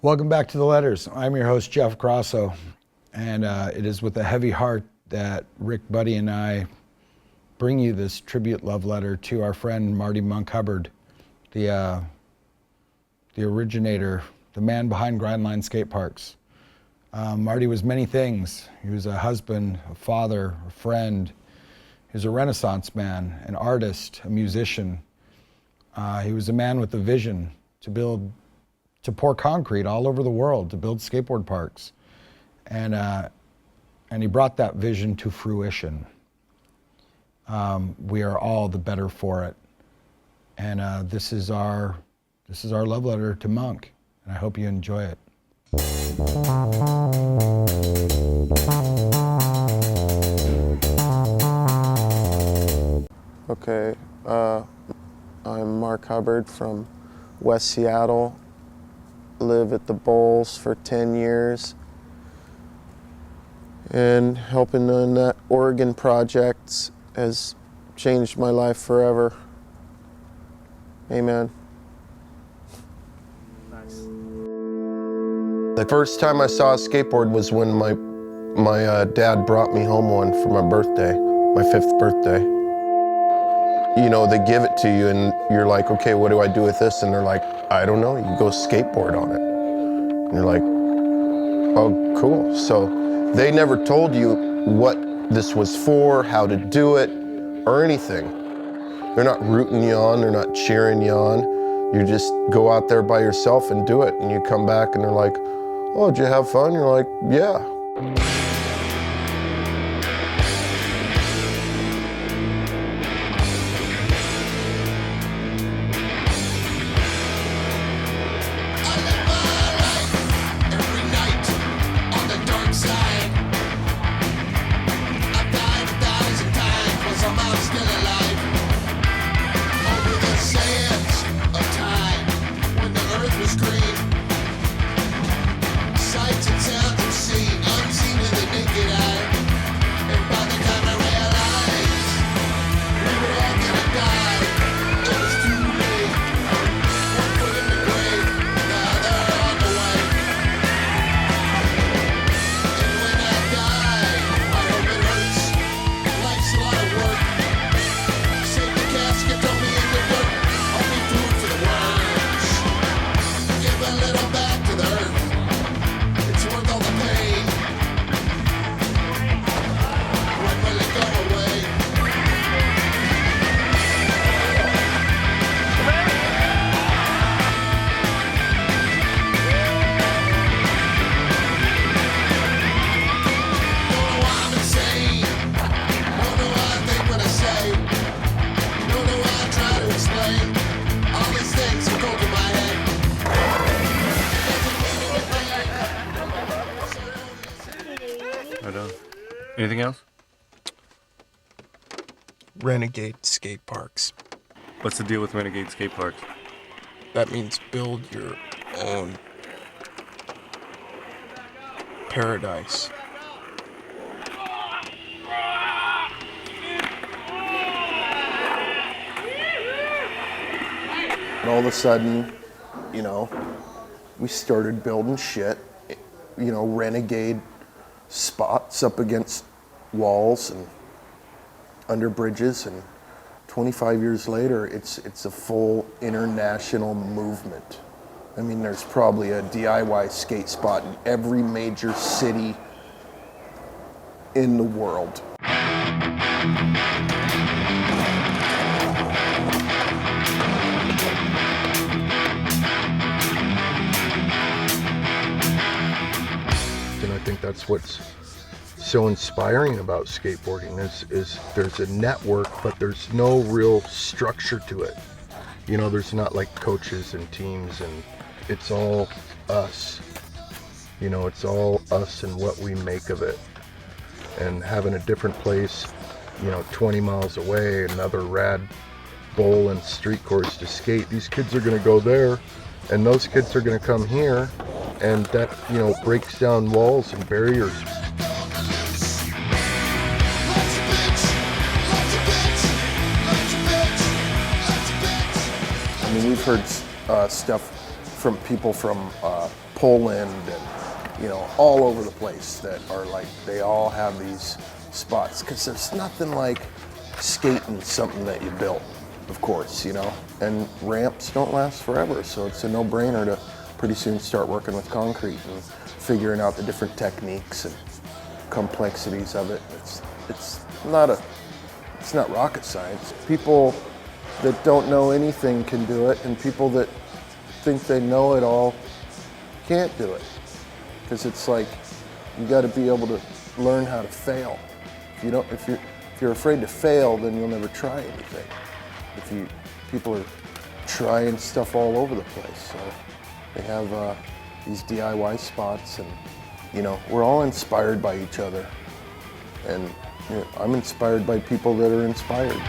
Welcome back to the Letters. I'm your host, Jeff Grosso, and it is with a heavy heart that Rick, Buddy, and I bring you this tribute love letter to our friend Marty Hubbard, the originator, the man behind Grindline Skate Parks. Marty was many things. He was a husband, a father, a friend. He was a Renaissance man, an artist, a musician. He was a man with a vision to pour concrete all over the world, to build skateboard parks. And he brought that vision to fruition. We are all the better for it. And this is our love letter to Monk, and I hope you enjoy it. Okay, I'm Mark Hubbard from West Seattle. Live at the Bowls for 10 years. And helping in that Oregon project has changed my life forever. Amen. Nice. The first time I saw a skateboard was when my dad brought me home one for my birthday, my 5th birthday. You know, they give it to you and you're like, okay, what do I do with this? And they're like, I don't know, you go skateboard on it. And you're like, oh, cool. So they never told you what this was for, how to do it, or anything. They're not rooting you on, they're not cheering you on. You just go out there by yourself and do it. And you come back and they're like, oh, did you have fun? You're like, yeah. Anything else? Renegade skate parks. What's the deal with Renegade skate parks? That means build your own paradise. And all of a sudden, you know, we started building shit, you know, renegade spots up against walls and under bridges, and 25 years later, it's a full international movement. I mean, there's probably a DIY skate spot in every major city in the world. And I think that's what's so inspiring about skateboarding is there's a network, but there's no real structure to it. You know, there's not like coaches and teams, and it's all us. You know, it's all us and what we make of it. And having a different place, you know, 20 miles away, another rad bowl and street course to skate. These kids are gonna go there, and those kids are gonna come here, and that, you know, breaks down walls and barriers. I mean, we've heard stuff from people from Poland and, you know, all over the place that are like, they all have these spots, because there's nothing like skating something that you built, of course, you know, and ramps don't last forever, so it's a no-brainer to pretty soon start working with concrete and figuring out the different techniques and complexities of it. It's not rocket science. People that don't know anything can do it, and people that think they know it all can't do it. Because it's like, you got to be able to learn how to fail. If you're afraid to fail, then you'll never try anything. People are trying stuff all over the place. So they have these DIY spots, and you know, we're all inspired by each other. And you know, I'm inspired by people that are inspired.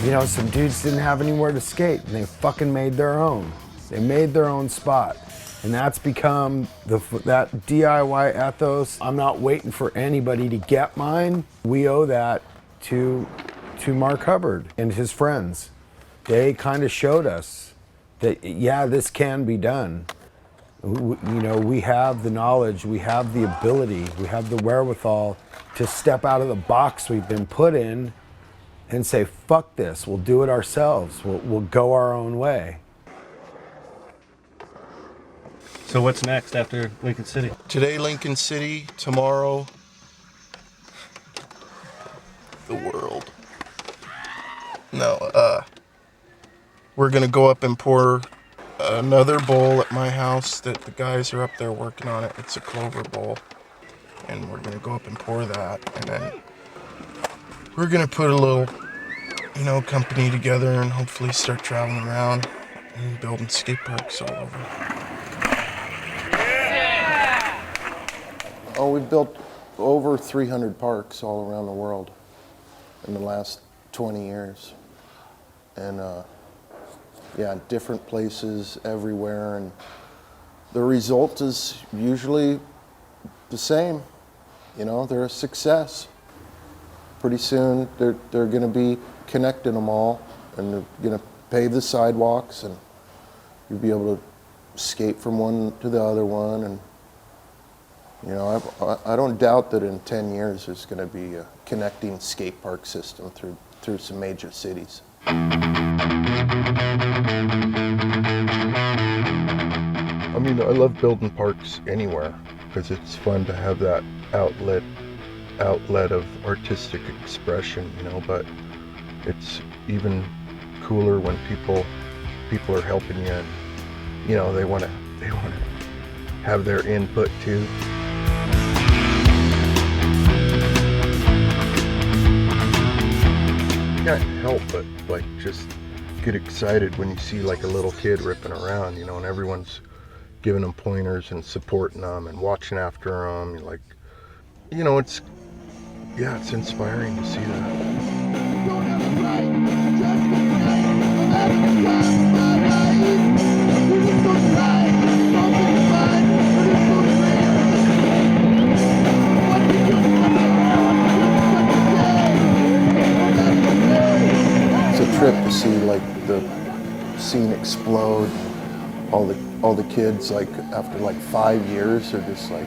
You know, some dudes didn't have anywhere to skate, and they fucking made their own. They made their own spot. And that's become that DIY ethos. I'm not waiting for anybody to get mine. We owe that to Mark Hubbard and his friends. They kind of showed us that, yeah, this can be done. You know, we have the knowledge, we have the ability, we have the wherewithal to step out of the box we've been put in and say, fuck this, we'll do it ourselves. We'll go our own way. So what's next after Lincoln City? Today, Lincoln City. Tomorrow, the world. No, we're gonna go up and pour another bowl at my house that the guys are up there working on it. It's a clover bowl. And we're gonna go up and pour that. And then we're gonna put a little, you know, company together and hopefully start traveling around and building skate parks all over. Oh, we've built over 300 parks all around the world in the last 20 years. And yeah, different places everywhere. And the result is usually the same. You know, they're a success. Pretty soon they're gonna be connecting them all, and they're gonna pave the sidewalks, and you'll be able to skate from one to the other one. And you know, I don't doubt that in 10 years there's going to be a connecting skate park system through some major cities. I mean, I love building parks anywhere because it's fun to have that outlet of artistic expression, you know, but it's even cooler when people are helping you, and you know, they want to have their input too. Can't help but like just get excited when you see like a little kid ripping around, you know, and everyone's giving them pointers and supporting them and watching after them. You're like, you know, it's inspiring to see that. Trip to see like the scene explode. All the kids, like after like 5 years, are just like,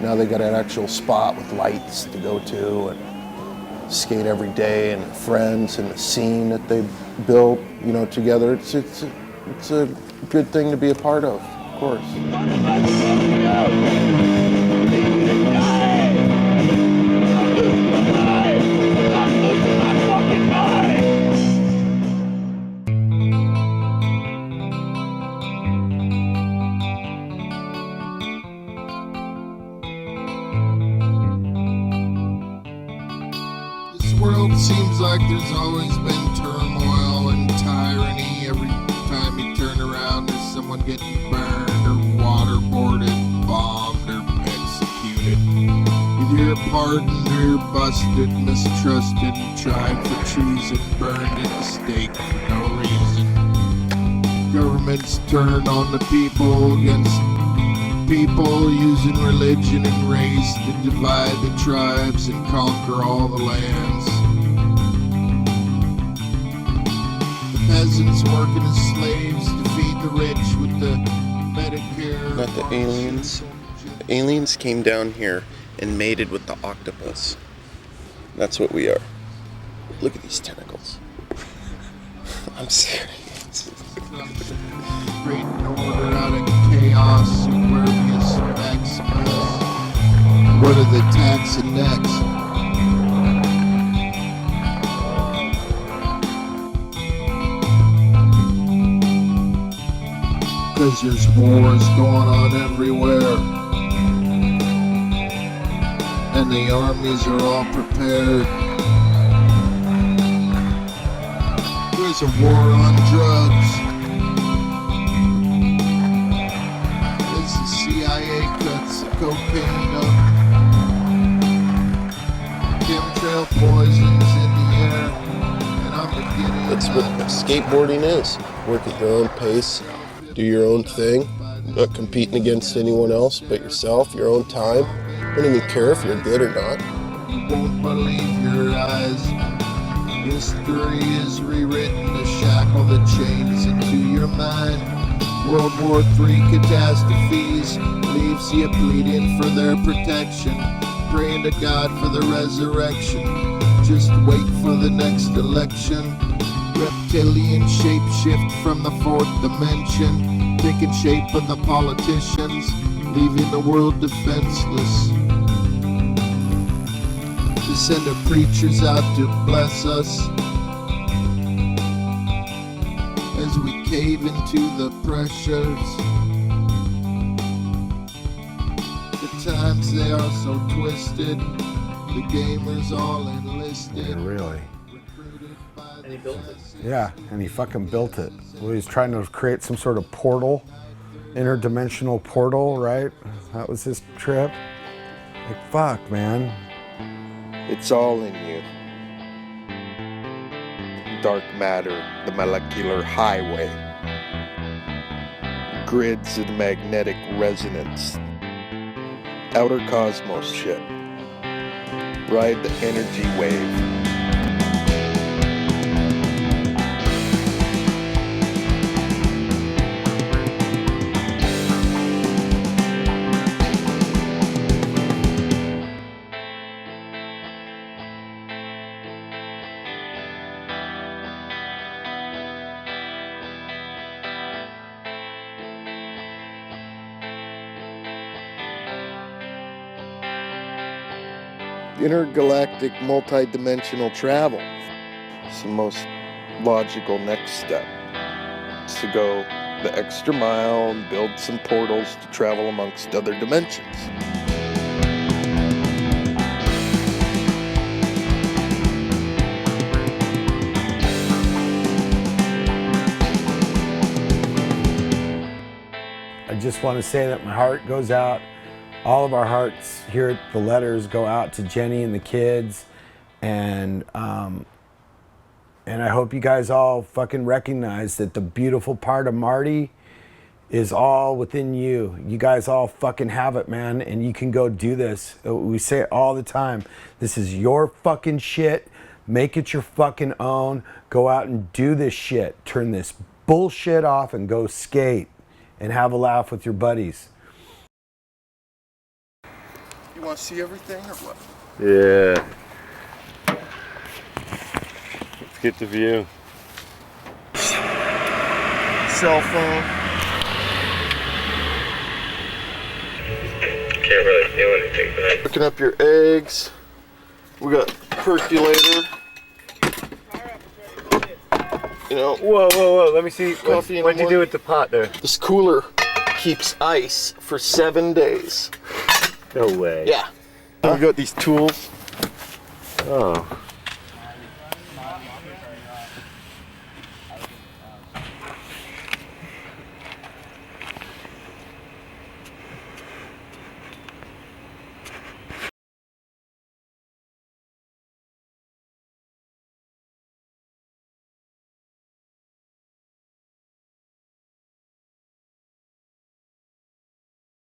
now they got an actual spot with lights to go to and skate every day, and friends and the scene that they built, you know, together. It's a good thing to be a part of course. seems like there's always been turmoil and tyranny. Every time you turn around, there's someone getting burned or waterboarded, bombed, or executed. Either you're pardoned or you're busted, mistrusted, and tried for treason, burned at the stake for no reason. Governments turn on the people against people, using religion and race to divide the tribes and conquer all the lands. The peasants working as slaves to feed the rich with the Medicare. Not the aliens. The aliens came down here and mated with the octopus. That's what we are. Look at these tentacles. I'm serious. Great order out of chaos, superbius, maximus. What are the tax and next? Cause there's wars going on everywhere. And the armies are all prepared. There's a war on drugs. As the CIA cuts the cocaine up. Chemtrail poisons in the air. And I'm beginning. That's what skateboarding is. Work at your own pace, do your own thing, not competing against anyone else but yourself, your own time. Don't even care if you're good or not. You won't believe your eyes. History is rewritten to shackle the chains into your mind. World War III catastrophes leaves you pleading for their protection, praying to God for the resurrection. Just wait for the next election. Reptilian shapeshift from the fourth dimension, taking shape of the politicians, leaving the world defenseless. To send our preachers out to bless us as we cave into the pressures. The times they are so twisted, the gamers all enlisted. Yeah, really. And he built it. Yeah, and he fucking built it. Well, he's trying to create some sort of portal, interdimensional portal, right? That was his trip. Like, fuck, man. It's all in you. Dark matter, the molecular highway. Grids of magnetic resonance. Outer cosmos shit. Ride the energy wave. Intergalactic multi-dimensional travel. It's the most logical next step. It's to go the extra mile and build some portals to travel amongst other dimensions. I just want to say that my heart goes out. All of our hearts here at the Letters go out to Jenny and the kids, and I hope you guys all fucking recognize that the beautiful part of Marty is all within you. You guys all fucking have it, man, and you can go do this. We say it all the time. This is your fucking shit. Make it your fucking own. Go out and do this shit. Turn this bullshit off and go skate and have a laugh with your buddies. You want to see everything or what? Yeah. Let's get the view. Cell phone. Can't really feel anything, but Picking up your eggs. We got percolator. You know, Whoa. Let me see. Coffee in What'd the you do morning. with the pot there? this cooler keeps ice for 7 days. No way. Yeah. We got these tools. Oh.